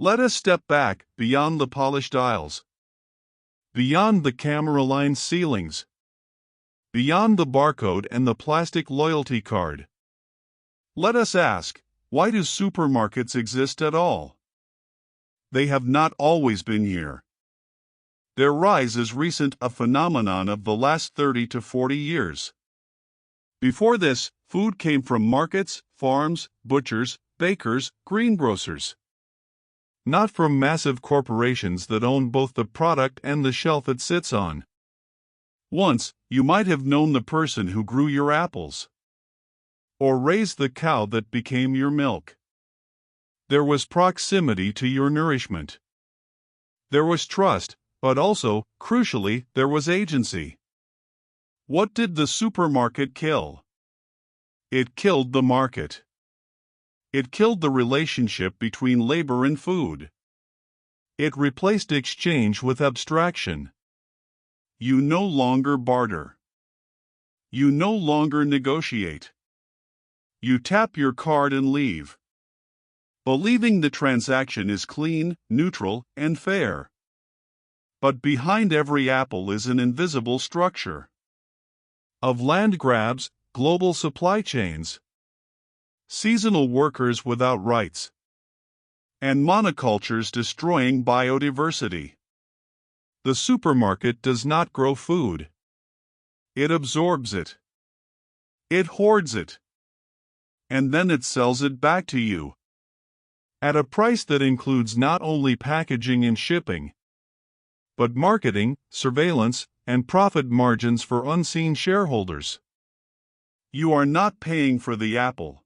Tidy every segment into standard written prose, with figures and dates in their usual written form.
Let us step back, beyond the polished aisles, beyond the camera-lined ceilings, beyond the barcode and the plastic loyalty card. Let us ask, why do supermarkets exist at all? They have not always been here. Their rise is recent, a phenomenon of the last 30 to 40 years. Before this, food came from markets, farms, butchers, bakers, greengrocers. Not from massive corporations that own both the product and the shelf it sits on. Once, you might have known the person who grew your apples, or raised the cow that became your milk. There was proximity to your nourishment. There was trust, but also, crucially, there was agency. What did the supermarket kill? It killed the market. It killed the relationship between labor and food. It replaced exchange with abstraction. You no longer barter. You no longer negotiate. You tap your card and leave, believing the transaction is clean, neutral, and fair. But behind every apple is an invisible structure of land grabs, global supply chains, seasonal workers without rights, and monocultures destroying biodiversity. The supermarket does not grow food. It absorbs it. It hoards it. And then it sells it back to you at a price that includes not only packaging and shipping, but marketing, surveillance, and profit margins for unseen shareholders. You are not paying for the apple.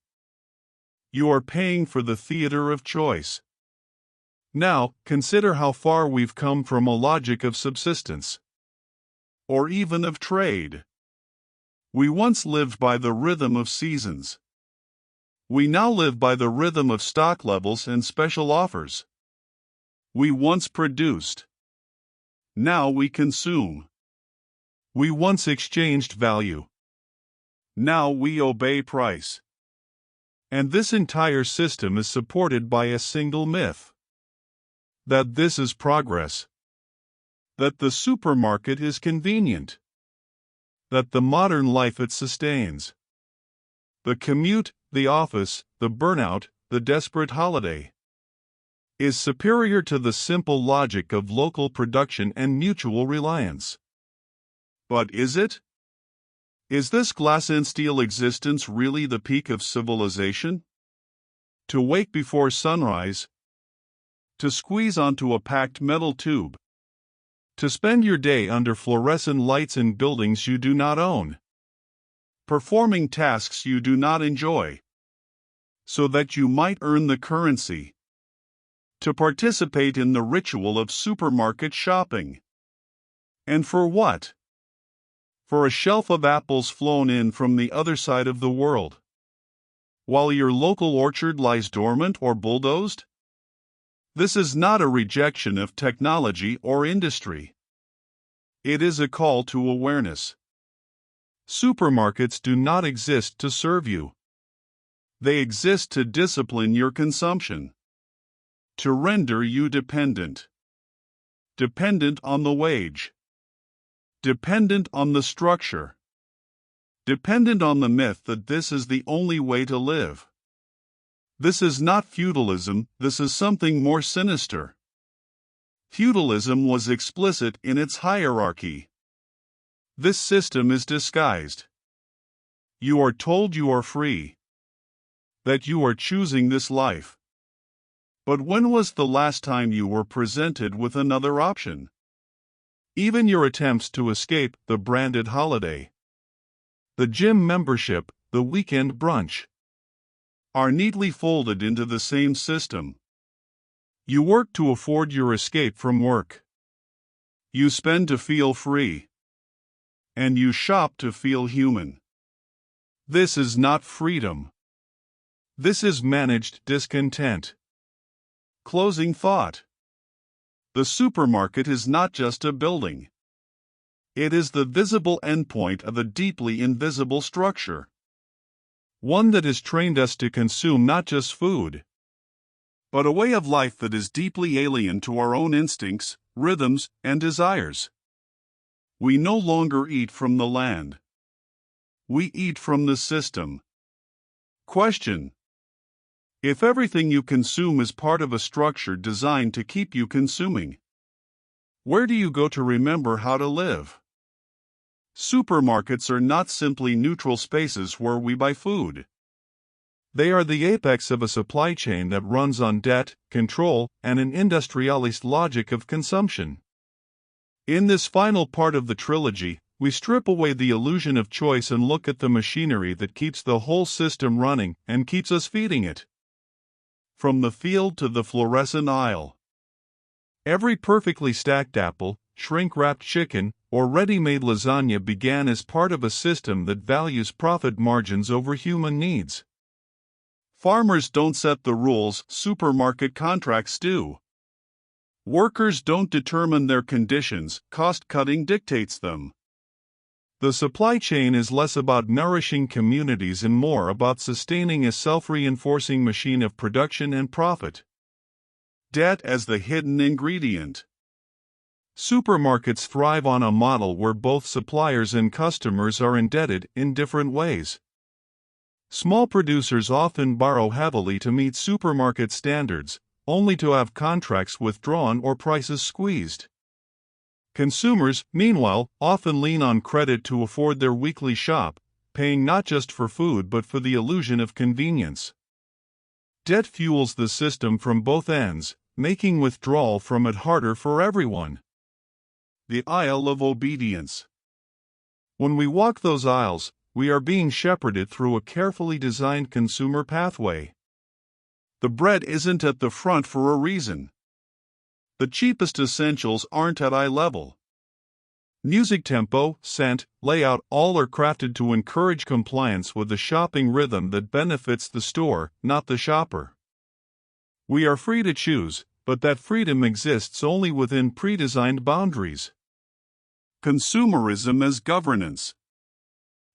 You are paying for the theater of choice. Now, consider how far we've come from a logic of subsistence, or even of trade. We once lived by the rhythm of seasons. We now live by the rhythm of stock levels and special offers. We once produced. Now we consume. We once exchanged value. Now we obey price. And this entire system is supported by a single myth: that this is progress. That the supermarket is convenient. That the modern life it sustains, the commute, the office, the burnout, the desperate holiday, is superior to the simple logic of local production and mutual reliance. But is it? Is this glass and steel existence really the peak of civilization? To wake before sunrise, to squeeze onto a packed metal tube, to spend your day under fluorescent lights in buildings you do not own, performing tasks you do not enjoy, so that you might earn the currency, to participate in the ritual of supermarket shopping. And for what? For a shelf of apples flown in from the other side of the world, while your local orchard lies dormant or bulldozed? This is not a rejection of technology or industry. It is a call to awareness. Supermarkets do not exist to serve you. They exist to discipline your consumption, to render you dependent. Dependent on the wage. Dependent on the structure. Dependent on the myth that this is the only way to live. This is not feudalism, this is something more sinister. Feudalism was explicit in its hierarchy. This system is disguised. You are told you are free, that you are choosing this life. But when was the last time you were presented with another option? Even your attempts to escape the branded holiday, the gym membership, the weekend brunch, are neatly folded into the same system. You work to afford your escape from work. You spend to feel free. And you shop to feel human. This is not freedom. This is managed discontent. Closing thought. The supermarket is not just a building. It is the visible endpoint of a deeply invisible structure. One that has trained us to consume not just food, but a way of life that is deeply alien to our own instincts, rhythms, and desires. We no longer eat from the land. We eat from the system. Question: if everything you consume is part of a structure designed to keep you consuming, where do you go to remember how to live? Supermarkets are not simply neutral spaces where we buy food. They are the apex of a supply chain that runs on debt, control, and an industrialist logic of consumption. In this final part of the trilogy, we strip away the illusion of choice and look at the machinery that keeps the whole system running and keeps us feeding it. From the field to the fluorescent aisle, every perfectly stacked apple, shrink-wrapped chicken, or ready-made lasagna began as part of a system that values profit margins over human needs. Farmers don't set the rules, supermarket contracts do. Workers don't determine their conditions, cost-cutting dictates them. The supply chain is less about nourishing communities and more about sustaining a self-reinforcing machine of production and profit. Debt as the hidden ingredient. Supermarkets thrive on a model where both suppliers and customers are indebted in different ways. Small producers often borrow heavily to meet supermarket standards, only to have contracts withdrawn or prices squeezed. Consumers, meanwhile, often lean on credit to afford their weekly shop, paying not just for food but for the illusion of convenience. Debt fuels the system from both ends, making withdrawal from it harder for everyone. The aisle of obedience. When we walk those aisles, we are being shepherded through a carefully designed consumer pathway. The bread isn't at the front for a reason. The cheapest essentials aren't at eye level. Music tempo, scent, layout all are crafted to encourage compliance with a shopping rhythm that benefits the store, not the shopper. We are free to choose, but that freedom exists only within pre-designed boundaries. Consumerism as governance.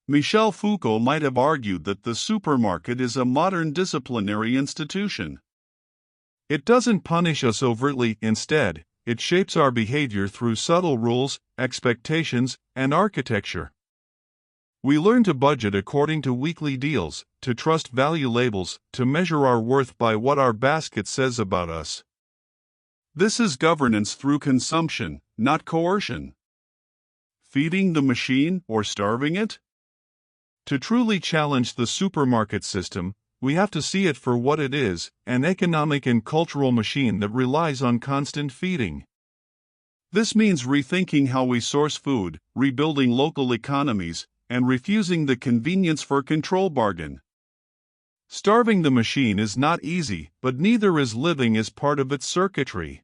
Michel Foucault might have argued that the supermarket is a modern disciplinary institution. It doesn't punish us overtly, instead, it shapes our behavior through subtle rules, expectations, and architecture. We learn to budget according to weekly deals, to trust value labels, to measure our worth by what our basket says about us. This is governance through consumption, not coercion. Feeding the machine or starving it? To truly challenge the supermarket system, we have to see it for what it is, an economic and cultural machine that relies on constant feeding. This means rethinking how we source food, rebuilding local economies, and refusing the convenience for control bargain. Starving the machine is not easy, but neither is living as part of its circuitry.